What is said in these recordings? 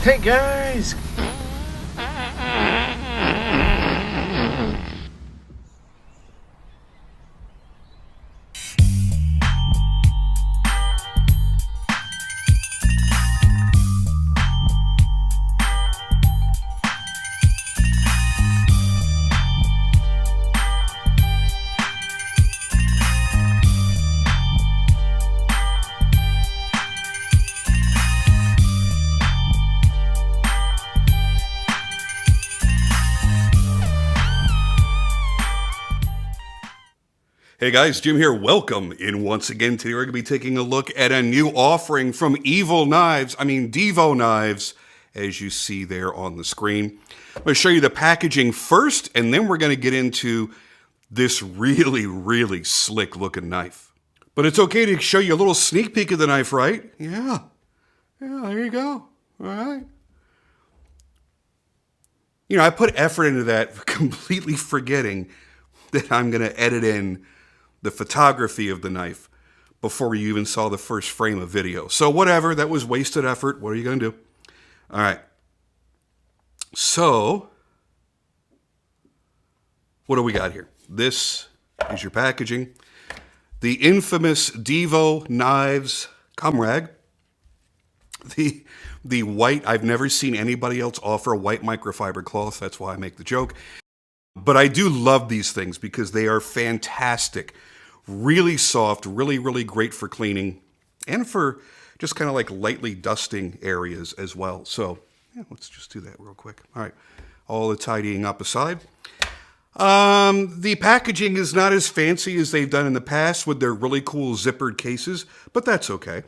Hey guys! Hey guys, Jim here. Welcome in once again. Today we're going to be taking a look at a new offering from Divo Knives, as you see there on the screen. I'm going to show you the packaging first, and then we're going to get into this really slick looking knife. But it's okay to show you a little sneak peek of the knife, right? Yeah, there you go. All right. You know, I put effort into that, completely forgetting that I'm going to edit in the photography of the knife before you even saw the first frame of video. So whatever, that was wasted effort. What are you going to do? All right. So what do we got here? This is your packaging. The infamous Divo Knives Comrade. The white, I've never seen anybody else offer a white microfiber cloth. That's why I make the joke. But I do love these things because they are fantastic. Really soft, really great for cleaning and for just kind of like lightly dusting areas as well. So yeah, let's just do that real quick. All right, all the tidying up aside. The packaging is not as fancy as they've done in the past with their really cool zippered cases, but that's okay.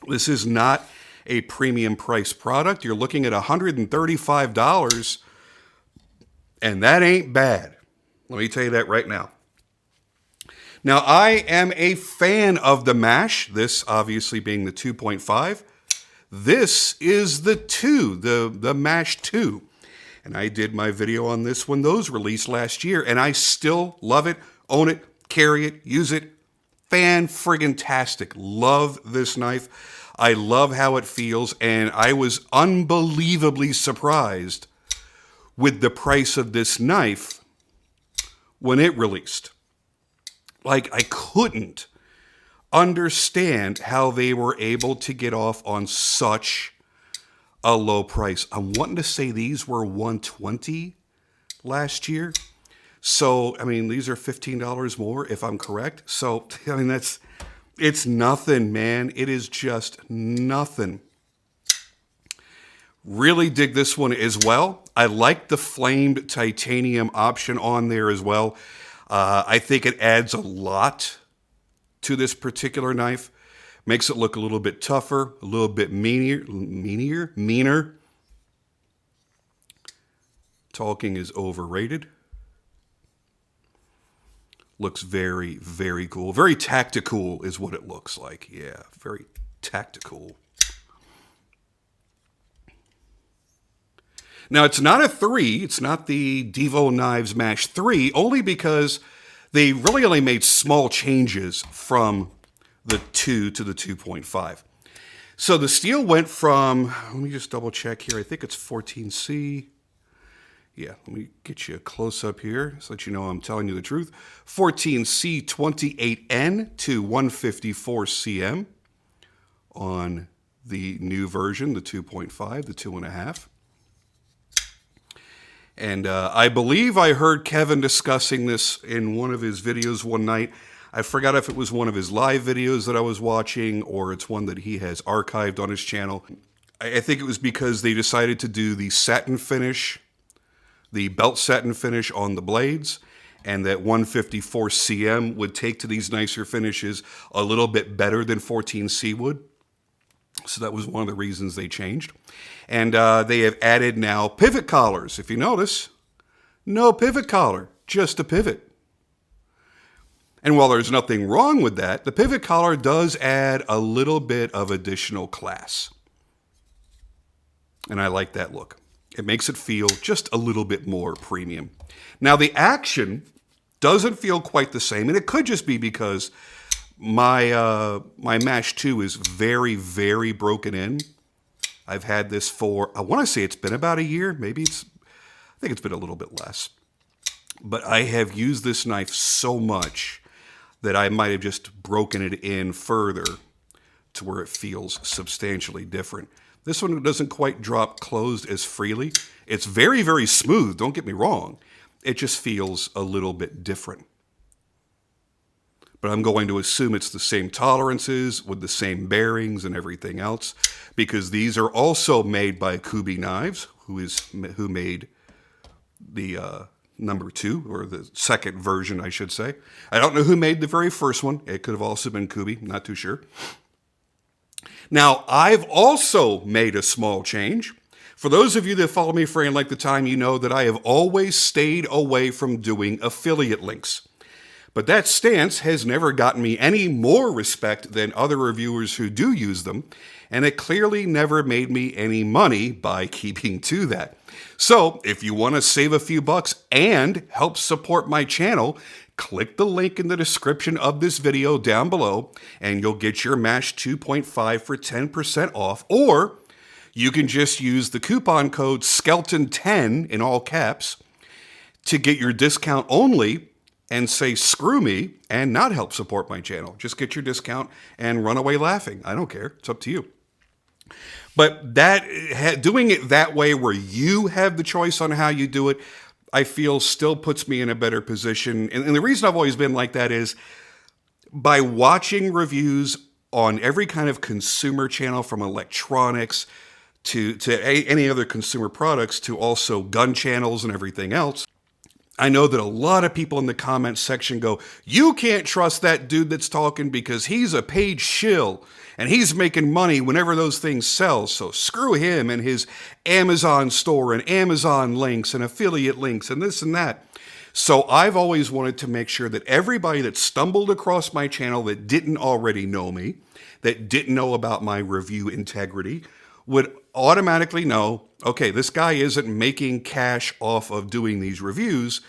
This is not a premium price product. You're looking at $135, and that ain't bad. Let me tell you that right now. Now, I am a fan of the Mash, this obviously being the 2.5. This is the 2, the Mash 2. And I did my video on this when those released last year, and I still love it, own it, carry it, use it. Fan-friggin-tastic. Love this knife. I love how it feels, and I was unbelievably surprised with the price of this knife when it released. Like, I couldn't understand how they were able to get off on such a low price. I'm wanting to say these were $120 last year. So, I mean, these are $15 more if I'm correct. So, I mean, it's nothing, man. It is just nothing. Really dig this one as well. I like the flamed titanium option on there as well. I think it adds a lot to this particular knife. Makes it look a little bit tougher, a little bit meaner. Talking is overrated. Looks very cool. Very tactical is what it looks like. Yeah, very tactical. Now, it's not a 3. It's not the Divo Knives Mash 3, only because they really only made small changes from the 2 to the 2.5. So the steel went from, let me just double check here. I think it's 14C. Yeah, let me get you a close-up here so that you know I'm telling you the truth. 14C 28N to 154 cm on the new version, the 2.5, the 2.5. And I believe I heard Kevin discussing this in one of his videos one night. I forgot if it was one of his live videos that I was watching or it's one that he has archived on his channel. I think it was because they decided to do the satin finish, the belt satin finish on the blades, and that 154 cm would take to these nicer finishes a little bit better than 14C would. So that was one of the reasons they changed. And they have added now pivot collars. If you notice, no pivot collar, just a pivot. And while there's nothing wrong with that, the pivot collar does add a little bit of additional class. And I like that look. It makes it feel just a little bit more premium. Now, the action doesn't feel quite the same, and it could just be because my Mash 2 is very broken in. I've had this for, I want to say it's been about a year. Maybe I think it's been a little bit less. But I have used this knife so much that I might have just broken it in further to where it feels substantially different. This one doesn't quite drop closed as freely. It's very, very smooth, don't get me wrong. It just feels a little bit different. But I'm going to assume it's the same tolerances with the same bearings and everything else, because these are also made by Kubi Knives, who made the number 2, or the second version, I should say. I don't know who made the very first one. It could have also been Kubi, not too sure. Now, I've also made a small change. For those of you that follow me for any length of time, you know that I have always stayed away from doing affiliate links. But that stance has never gotten me any more respect than other reviewers who do use them, and it clearly never made me any money by keeping to that. So, if you want to save a few bucks and help support my channel, click the link in the description of this video down below, and you'll get your Mash 2.5 for 10% off, or you can just use the coupon code SKELTON10 in all caps to get your discount only, and say screw me and not help support my channel. Just get your discount and run away laughing. I don't care. It's up to you. But doing it that way, where you have the choice on how you do it, I feel still puts me in a better position. And the reason I've always been like that is by watching reviews on every kind of consumer channel, from electronics to any other consumer products, to also gun channels and everything else. I know that a lot of people in the comments section go, you can't trust that dude that's talking because he's a paid shill and he's making money whenever those things sell. So screw him and his Amazon store and Amazon links and affiliate links and this and that. So I've always wanted to make sure that everybody that stumbled across my channel that didn't already know me, that didn't know about my review integrity, would automatically know, okay, this guy isn't making cash off of doing these reviews,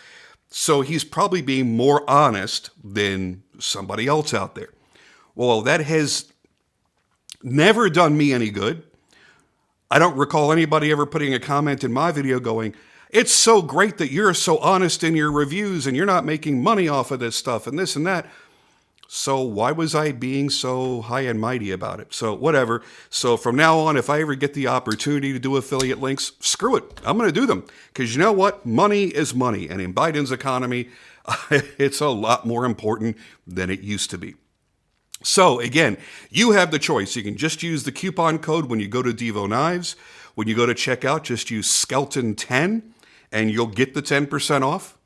so he's probably being more honest than somebody else out there. Well, that has never done me any good. I don't recall anybody ever putting a comment in my video going, it's so great that you're so honest in your reviews and you're not making money off of this stuff and this and that. So why was I being so high and mighty about it? So whatever. So from now on, if I ever get the opportunity to do affiliate links, screw it. I'm going to do them. Because you know what? Money is money. And in Biden's economy, it's a lot more important than it used to be. So again, you have the choice. You can just use the coupon code when you go to Divo Knives. When you go to checkout, just use Skelton10 and you'll get the 10% off.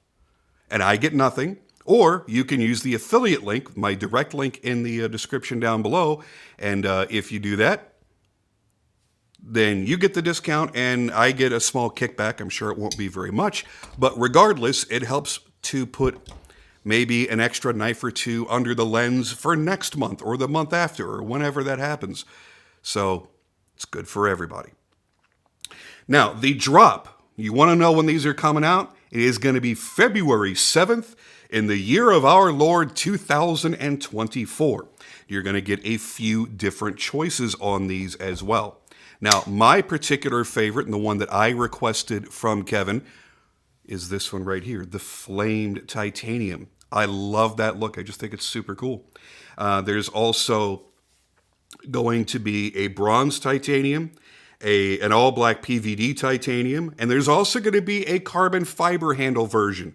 And I get nothing. Or you can use the affiliate link, my direct link in the description down below. And if you do that, then you get the discount and I get a small kickback. I'm sure it won't be very much. But regardless, it helps to put maybe an extra knife or two under the lens for next month or the month after or whenever that happens. So it's good for everybody. Now, the drop. You want to know when these are coming out? It is going to be February 7th. In the year of our Lord 2024, you're going to get a few different choices on these as well. Now, my particular favorite, and the one that I requested from Kevin, is this one right here, the flamed titanium. I love that look. I just think it's super cool. There's also going to be a bronze titanium, an all-black PVD titanium, and there's also going to be a carbon fiber handle version.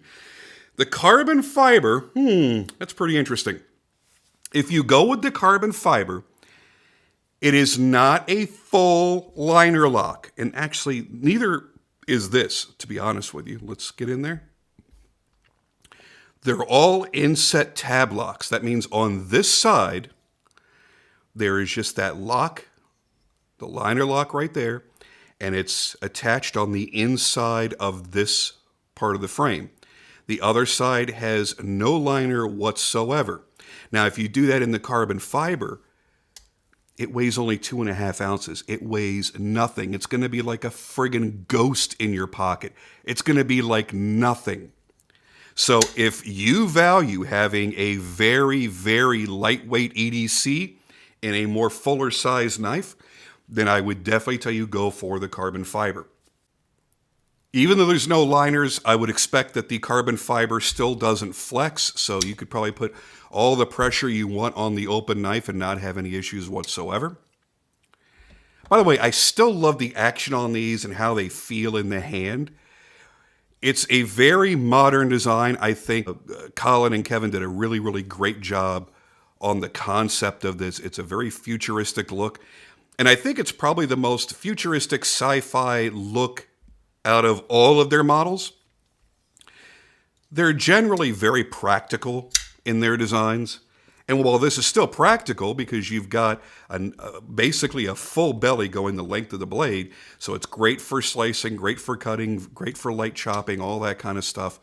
The carbon fiber, that's pretty interesting. If you go with the carbon fiber, it is not a full liner lock. And actually, neither is this, to be honest with you. Let's get in there. They're all inset tab locks. That means on this side, there is just that lock, the liner lock right there, and it's attached on the inside of this part of the frame. The other side has no liner whatsoever. Now, if you do that in the carbon fiber, it weighs only 2.5 ounces. It weighs nothing. It's going to be like a friggin' ghost in your pocket. It's going to be like nothing. So if you value having a very, very lightweight EDC in a more fuller size knife, then I would definitely tell you go for the carbon fiber. Even though there's no liners, I would expect that the carbon fiber still doesn't flex, so you could probably put all the pressure you want on the open knife and not have any issues whatsoever. By the way, I still love the action on these and how they feel in the hand. It's a very modern design. I think Colin and Kevin did a really, really great job on the concept of this. It's a very futuristic look. And I think it's probably the most futuristic sci-fi look out of all of their models. They're generally very practical in their designs. And while this is still practical because you've got basically a full belly going the length of the blade, so it's great for slicing, great for cutting, great for light chopping, all that kind of stuff.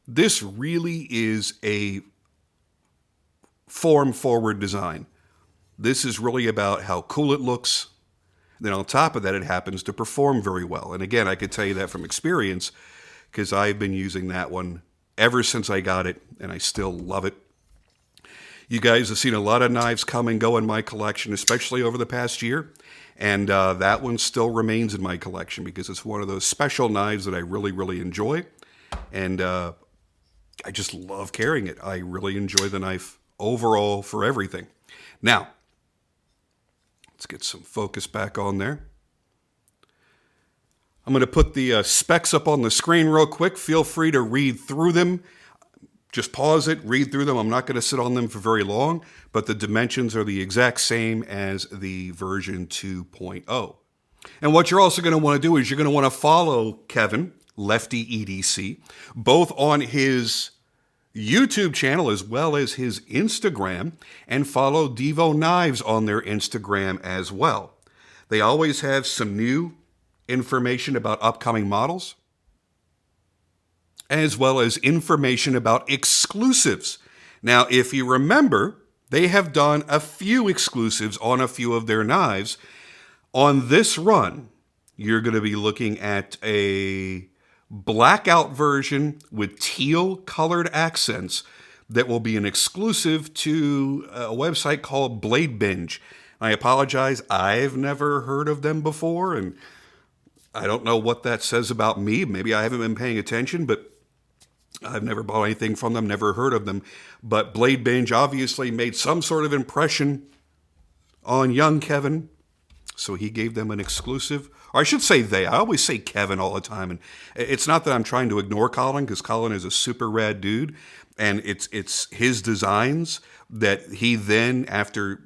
This really is a form-forward design. This is really about how cool it looks. Then on top of that, it happens to perform very well. And again, I could tell you that from experience because I've been using that one ever since I got it, and I still love it. You guys have seen a lot of knives come and go in my collection, especially over the past year. And that one still remains in my collection because it's one of those special knives that I really, really enjoy. And I just love carrying it. I really enjoy the knife overall for everything. Now, let's get some focus back on there. I'm going to put the specs up on the screen real quick. Feel free to read through them. Just pause it, read through them. I'm not going to sit on them for very long, but the dimensions are the exact same as the version 2.0. And what you're also going to want to do is you're going to want to follow Kevin, Lefty EDC, both on his YouTube channel as well as his Instagram, and follow Divo Knives on their Instagram as well. They always have some new information about upcoming models, as well as information about exclusives. Now, if you remember, they have done a few exclusives on a few of their knives. On this run, you're going to be looking at a blackout version with teal colored accents that will be an exclusive to a website called Blade Binge. I apologize, I've never heard of them before, and I don't know what that says about me. Maybe I haven't been paying attention, but I've never bought anything from them, never heard of them. But Blade Binge obviously made some sort of impression on young Kevin, so he gave them an exclusive. Or I should say they. I always say Kevin all the time. And it's not that I'm trying to ignore Colin, because Colin is a super rad dude. And it's his designs that he then, after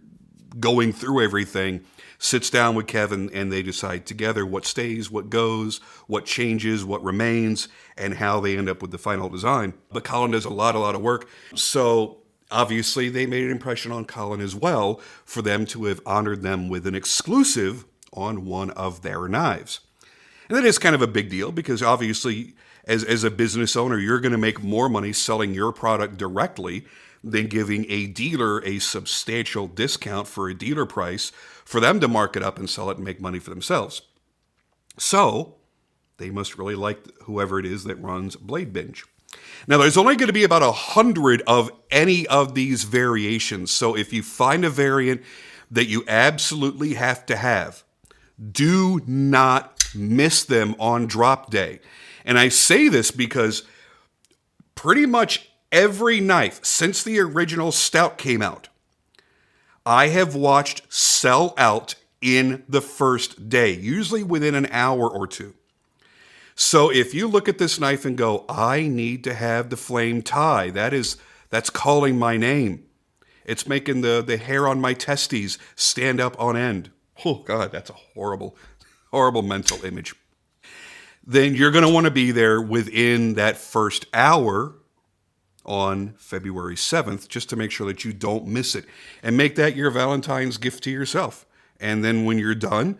going through everything, sits down with Kevin and they decide together what stays, what goes, what changes, what remains, and how they end up with the final design. But Colin does a lot of work. So obviously they made an impression on Colin as well for them to have honored them with an exclusive on one of their knives. And that is kind of a big deal because obviously as a business owner, you're going to make more money selling your product directly than giving a dealer a substantial discount for a dealer price for them to mark it up and sell it and make money for themselves. So they must really like whoever it is that runs Blade Binge. Now, there's only going to be about 100 of any of these variations. So if you find a variant that you absolutely have to have, do not miss them on drop day. And I say this because pretty much every knife since the original Stout came out, I have watched sell out in the first day, usually within an hour or two. So if you look at this knife and go, I need to have the flame tie, that's calling my name. It's making the hair on my testes stand up on end. Oh God, that's a horrible, horrible mental image. Then you're going to want to be there within that first hour on February 7th, just to make sure that you don't miss it. And make that your Valentine's gift to yourself. And then when you're done,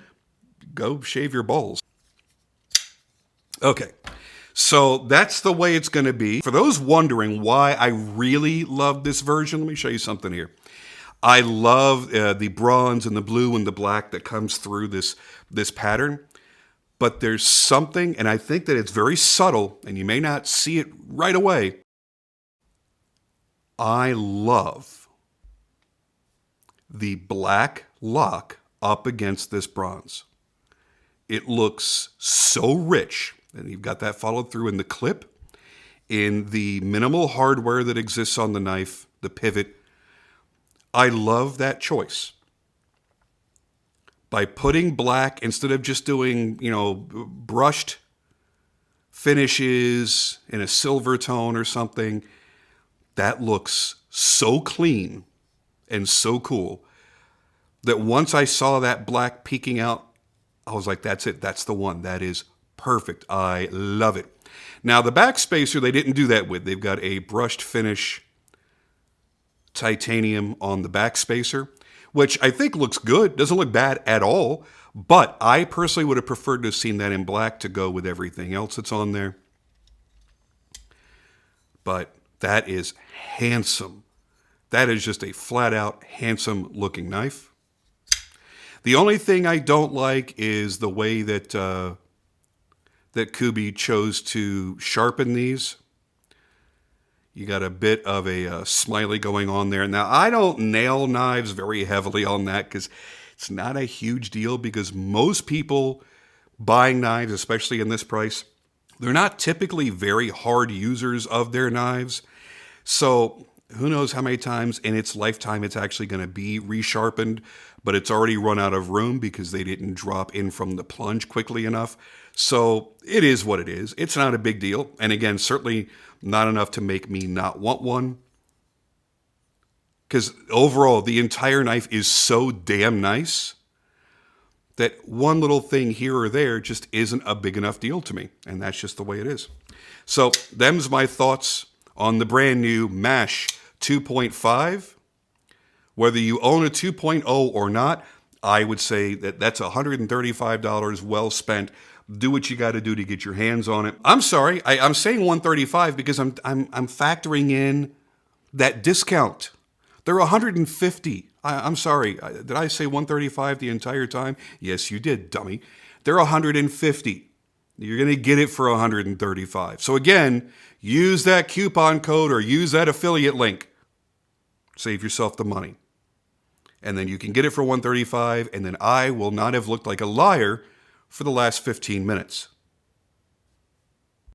go shave your balls. Okay, so that's the way it's going to be. For those wondering why I really love this version, let me show you something here. I love the bronze and the blue and the black that comes through this pattern. But there's something, and I think that it's very subtle, and you may not see it right away. I love the black lock up against this bronze. It looks so rich, and you've got that followed through in the clip, in the minimal hardware that exists on the knife, the pivot. I love that choice. By putting black, instead of just doing, brushed finishes in a silver tone or something, that looks so clean and so cool that once I saw that black peeking out, I was like, that's it. That's the one. That is perfect. I love it. Now, the back spacer, they didn't do that with. They've got a brushed finish titanium on the back spacer, which I think looks good. Doesn't look bad at all. But I personally would have preferred to have seen that in black to go with everything else that's on there. But that is handsome. That is just a flat out handsome looking knife. The only thing I don't like is the way that that Kubi chose to sharpen these. You got a bit of a smiley going on there. Now, I don't nail knives very heavily on that because it's not a huge deal, because most people buying knives, especially in this price, they're not typically very hard users of their knives. So who knows how many times in its lifetime it's actually going to be resharpened, but it's already run out of room because they didn't drop in from the plunge quickly enough. So it is what it is. It's not a big deal. And again, certainly not enough to make me not want one. Because overall, the entire knife is so damn nice that one little thing here or there just isn't a big enough deal to me. And that's just the way it is. So them's my thoughts on the brand new Mash 2.5. Whether you own a 2.0 or not, I would say that that's $135 well spent. Do what you got to do to get your hands on it. I'm sorry, I'm saying $135 because I'm factoring in that discount. They're $150. I'm sorry, did I say $135 the entire time? Yes, you did, dummy. They're $150. You're going to get it for $135. So again, use that coupon code or use that affiliate link. Save yourself the money. And then you can get it for $135, and then I will not have looked like a liar for the last 15 minutes.